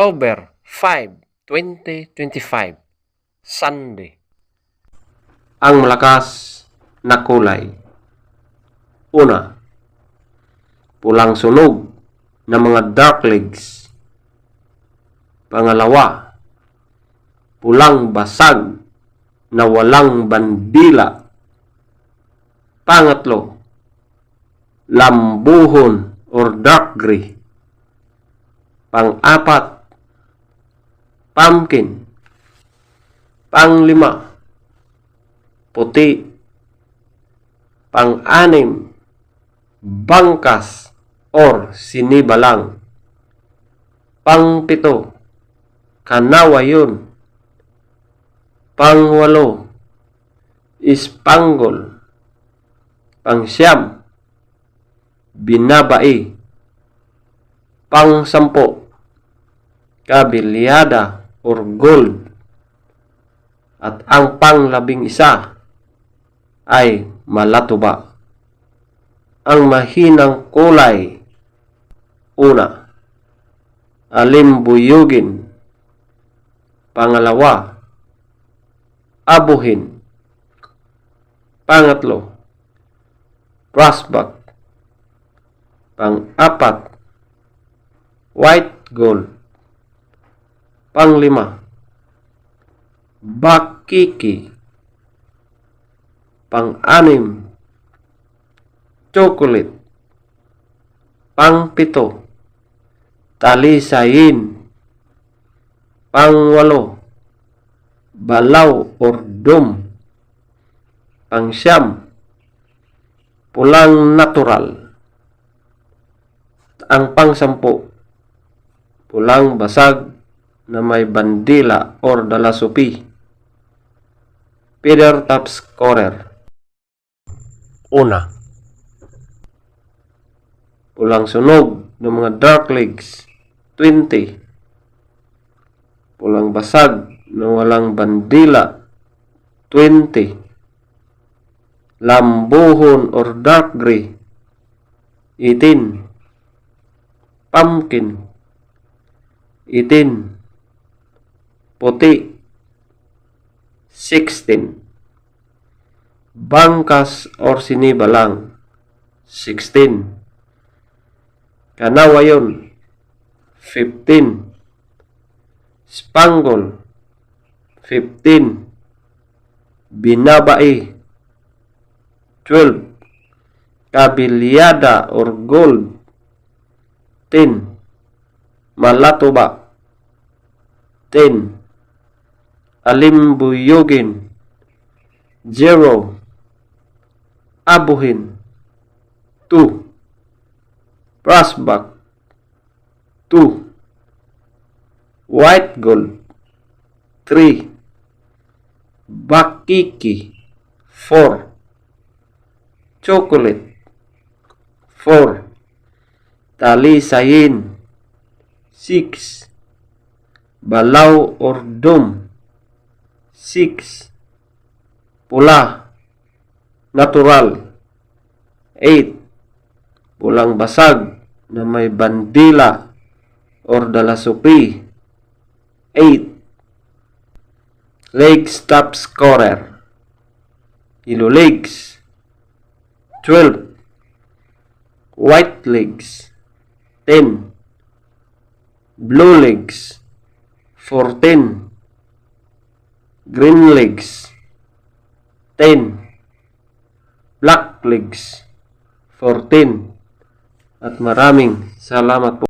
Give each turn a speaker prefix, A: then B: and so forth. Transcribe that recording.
A: October 5, 2025, Sunday. Ang malakas na kulay. Una, pulang sunog na mga darklings. Pangalawa, pulang basag na walang bandila. Pangatlo, lambuhon or dark gray. Pang-apat, pumpkin. Pang-lima, puti. Pang-anim, bangkas or sinibalang. Pang-pito, kanawayon. Pang-walo, ispanggol. Pang-siyam, binabai. Pang-sampo, kabilyada or gold. At ang pang-labing-isa ay malatuba. Ang mahinang kulay. Una, alimbuyugin. Pangalawa, abuhin. Pangatlo, brassback. Pang-apat, white gold. Pang-lima, bakiki. Pang-anim, chocolate. Pang-pito, talisayin. Pang-walo, balaw or dome. Pang-siyam, pulang natural. Ang pang-sampu, pulang basag na may bandila or dalasupi. Feather top scorer. Una, pulang sunog ng mga darklings 20. Pulang basag na walang bandila 20. Lambuhon or dark gray 18. Pumpkin 18. Puti 16. Bangkas or sinibalang 16. Kanawayon 15. Spangle 15. Binabai 12. Kabilyada or gold 10. Malatuba 10. Alimbuyugin 0. Abuhin 2. Brassback 2. White gold 3. Bakiki 4. Chocolate 4. Talisayin 6. Balaw or dome 6. Pula natural 8. Pulang basag na may bandila or dalasupi 8. Legs top scorer. Yellow legs 12. White legs 10. Blue legs 14. Green legs 10. Black legs 14. At maraming salamat po.